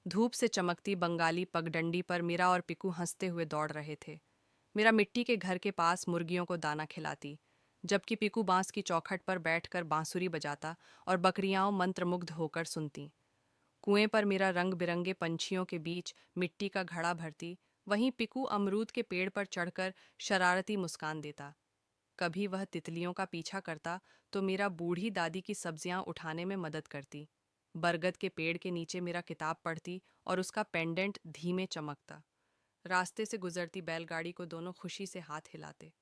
धूप से चमकती बंगाली पगडंडी पर मीरा और पिकू हंसते हुए दौड़ रहे थे। मेरा मिट्टी के घर के पास मुर्गियों को दाना खिलाती, जबकि पिकू बांस की चौखट पर बैठकर बांसुरी बजाता और बकरियां मंत्रमुग्ध होकर सुनती। कुएं पर मेरा रंग बिरंगे पंछियों के बीच मिट्टी का घड़ा भरती, वहीं पिकू अमरूद के पेड़ पर चढ़कर शरारती मुस्कान देता। कभी वह तितलियों का पीछा करता तो मेरा बूढ़ी दादी की सब्जियां उठाने में मदद करती। बरगद के पेड़ के नीचे मेरा किताब पढ़ती और उसका पेंडेंट धीमे चमकता। रास्ते से गुजरती बैलगाड़ी को दोनों खुशी से हाथ हिलाते।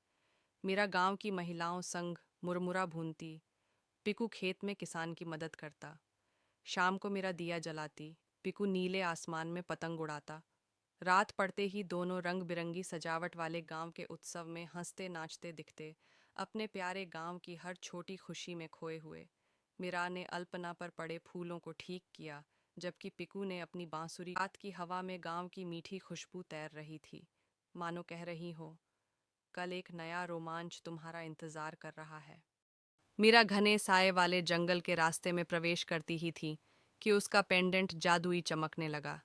मेरा गांव की महिलाओं संग मुरमुरा भूनती, पिकू खेत में किसान की मदद करता। शाम को मेरा दिया जलाती, पिकू नीले आसमान में पतंग उड़ाता। रात पड़ते ही दोनों रंग बिरंगी सजावट वाले गांव के उत्सव में हंसते नाचते दिखते, अपने प्यारे गांव की हर छोटी खुशी में खोए हुए। मीरा ने अल्पना पर पड़े फूलों को ठीक किया, जबकि पिकू ने अपनी बांसुरी। रात की हवा में गांव की मीठी खुशबू तैर रही थी, मानो कह रही हो, कल एक नया रोमांच तुम्हारा इंतजार कर रहा है। मीरा घने साए वाले जंगल के रास्ते में प्रवेश करती ही थी कि उसका पेंडेंट जादुई चमकने लगा।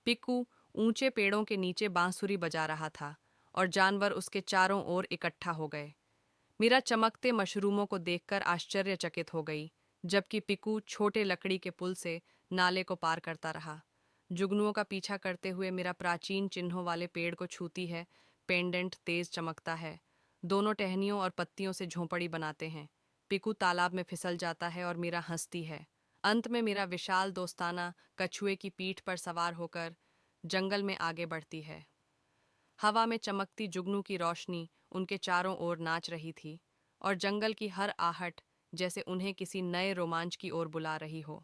पिक्कू ऊंचे पेड़ों के नीचे बांसुरी बजा रहा था और जानवर उसके चारों ओर इकट्ठा हो गए। मीरा चमकते मशरूमों को देखकर आश्चर्यचकित हो गई, जबकि पिक्कू छोटे लकड़ी के पुल से नाले को पार करता रहा। जुगनुओं का पीछा करते हुए मेरा प्राचीन चिन्हों वाले पेड़ को छूती है, पेंडेंट तेज चमकता है। दोनों टहनियों और पत्तियों से झोंपड़ी बनाते हैं। पिकू तालाब में फिसल जाता है और मीरा हंसती है। अंत में मेरा विशाल दोस्ताना कछुए की पीठ पर सवार होकर जंगल में आगे बढ़ती है। हवा में चमकती जुगनू की रोशनी उनके चारों ओर नाच रही थी और जंगल की हर आहट जैसे उन्हें किसी नए रोमांच की ओर बुला रही हो।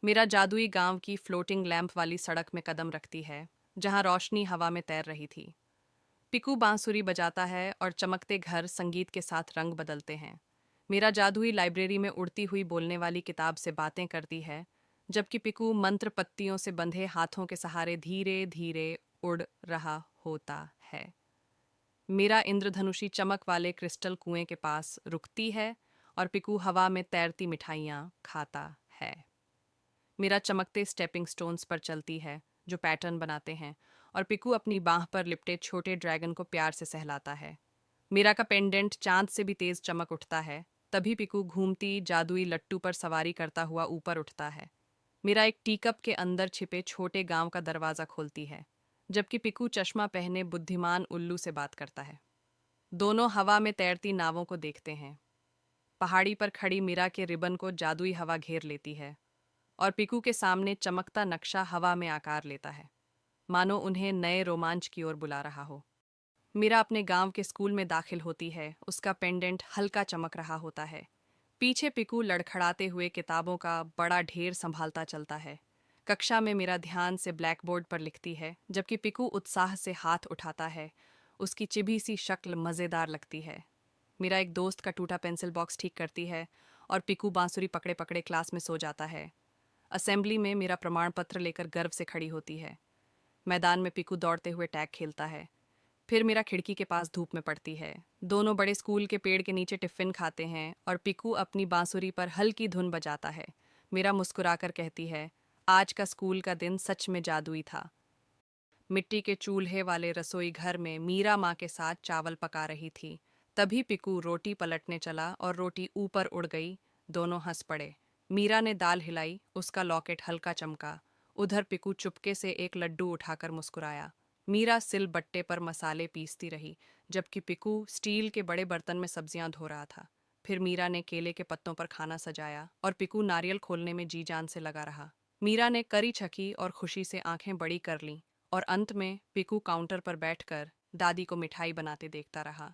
मेरा जादुई गांव की फ्लोटिंग लैंप वाली सड़क में कदम रखती है, जहां रोशनी हवा में तैर रही थी। पिकू बांसुरी बजाता है और चमकते घर संगीत के साथ रंग बदलते हैं। मेरा जादुई लाइब्रेरी में उड़ती हुई बोलने वाली किताब से बातें करती है, जबकि पिकू मंत्र पत्तियों से बंधे हाथों के सहारे धीरे धीरे उड़ रहा होता है। मीरा इंद्रधनुषी चमक वाले क्रिस्टल कुएं के पास रुकती है और पिकू हवा में तैरती मिठाइयाँ खाता है। मीरा चमकते स्टेपिंग स्टोन्स पर चलती है जो पैटर्न बनाते हैं, और पिकू अपनी बाह पर लिपटे छोटे ड्रैगन को प्यार से सहलाता है। मीरा का पेंडेंट चांद से भी तेज चमक उठता है। तभी पिकू घूमती जादुई लट्टू पर सवारी करता हुआ ऊपर उठता है। मीरा एक टीकप के अंदर छिपे छोटे गांव का दरवाजा खोलती है, जबकि पिकू चश्मा पहने बुद्धिमान उल्लू से बात करता है। दोनों हवा में तैरती नावों को देखते हैं। पहाड़ी पर खड़ी मीरा के रिबन को जादुई हवा घेर लेती है और पिकू के सामने चमकता नक्शा हवा में आकार लेता है, मानो उन्हें नए रोमांच की ओर बुला रहा हो। मीरा अपने गांव के स्कूल में दाखिल होती है, उसका पेंडेंट हल्का चमक रहा होता है। पीछे पिकू लड़खड़ाते हुए किताबों का बड़ा ढेर संभालता चलता है। कक्षा में मीरा ध्यान से ब्लैकबोर्ड पर लिखती है, जबकि पिकू उत्साह से हाथ उठाता है। उसकी चिभी सी शक्ल मज़ेदार लगती है। मीरा एक दोस्त का टूटा पेंसिल बॉक्स ठीक करती है और पिकू बांसुरी पकड़े पकड़े क्लास में सो जाता है। असेंबली में मेरा प्रमाण पत्र लेकर गर्व से खड़ी होती है। मैदान में पिकू दौड़ते हुए टैग खेलता है। फिर मेरा खिड़की के पास धूप में पड़ती है। दोनों बड़े स्कूल के पेड़ के नीचे टिफिन खाते हैं और पिकू अपनी बांसुरी पर हल्की धुन बजाता है। मेरा मुस्कुराकर कहती है, आज का स्कूल का दिन सच में जादुई था। मिट्टी के चूल्हे वाले रसोई घर में मीरा माँ के साथ चावल पका रही थी। तभी पिकू रोटी पलटने चला और रोटी ऊपर उड़ गई। दोनों हंस पड़े। मीरा ने दाल हिलाई, उसका लॉकेट हल्का चमका। उधर पिकू चुपके से एक लड्डू उठाकर मुस्कुराया। मीरा सिल बट्टे पर मसाले पीसती रही, जबकि पिकू स्टील के बड़े बर्तन में सब्जियां धो रहा था। फिर मीरा ने केले के पत्तों पर खाना सजाया और पिकू नारियल खोलने में जी जान से लगा रहा। मीरा ने करी छकी और खुशी से आंखें बड़ी कर लीं, और अंत में पिकू काउंटर पर बैठकर दादी को मिठाई बनाते देखता रहा।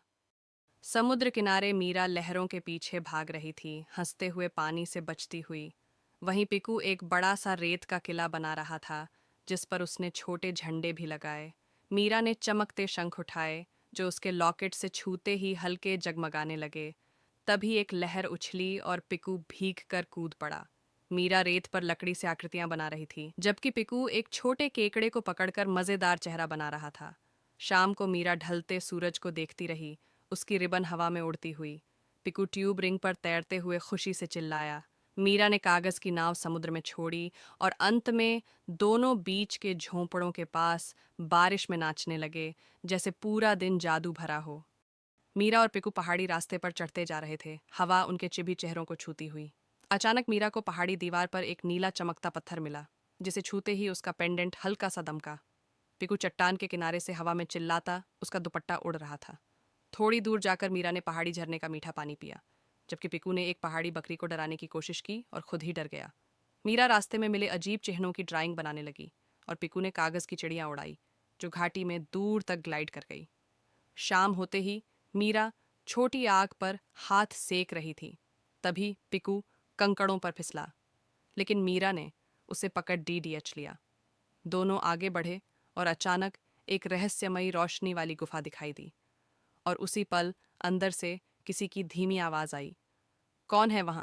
समुद्र किनारे मीरा लहरों के पीछे भाग रही थी, हंसते हुए पानी से बचती हुई। वहीं पिकू एक बड़ा सा रेत का किला बना रहा था, जिस पर उसने छोटे झंडे भी लगाए। मीरा ने चमकते शंख उठाए, जो उसके लॉकेट से छूते ही हल्के जगमगाने लगे। तभी एक लहर उछली और पिकू भीग कर कूद पड़ा। मीरा रेत पर लकड़ी से आकृतियां बना रही थी, जबकि पिकू एक छोटे केकड़े को पकड़कर मजेदार चेहरा बना रहा था। शाम को मीरा ढलते सूरज को देखती रही, उसकी रिबन हवा में उड़ती हुई। पिकू ट्यूब रिंग पर तैरते हुए खुशी से चिल्लाया, मीरा ने कागज की नाव समुद्र में छोड़ी और अंत में दोनों बीच के झोंपड़ों के पास बारिश में नाचने लगे, जैसे पूरा दिन जादू भरा हो। मीरा और पिकू पहाड़ी रास्ते पर चढ़ते जा रहे थे, हवा उनके चिभी चेहरों को छूती हुई। अचानक मीरा को पहाड़ी दीवार पर एक नीला चमकता पत्थर मिला, जिसे छूते ही उसका पेंडेंट हल्का सा दमका। पिकू चट्टान के किनारे से हवा में चिल्लाता उसका दुपट्टा उड़ रहा था। थोड़ी दूर जाकर मीरा ने पहाड़ी झरने का मीठा पानी पिया, जबकि पिकू ने एक पहाड़ी बकरी को डराने की कोशिश की और खुद ही डर गया। मीरा रास्ते में मिले अजीब चिन्हों की ड्राइंग बनाने लगी और पिकू ने कागज की चिड़ियां उड़ाई, जो घाटी में दूर तक ग्लाइड कर गई। शाम होते ही मीरा छोटी आग पर हाथ सेक रही थी। तभी पिकू कंकड़ों पर फिसला, लेकिन मीरा ने उसे पकड़ डीडीएच लिया। दोनों आगे बढ़े और अचानक एक रहस्यमयी रोशनी वाली गुफा दिखाई दी, और उसी पल अंदर से किसी की धीमी आवाज आई, कौन है वहां?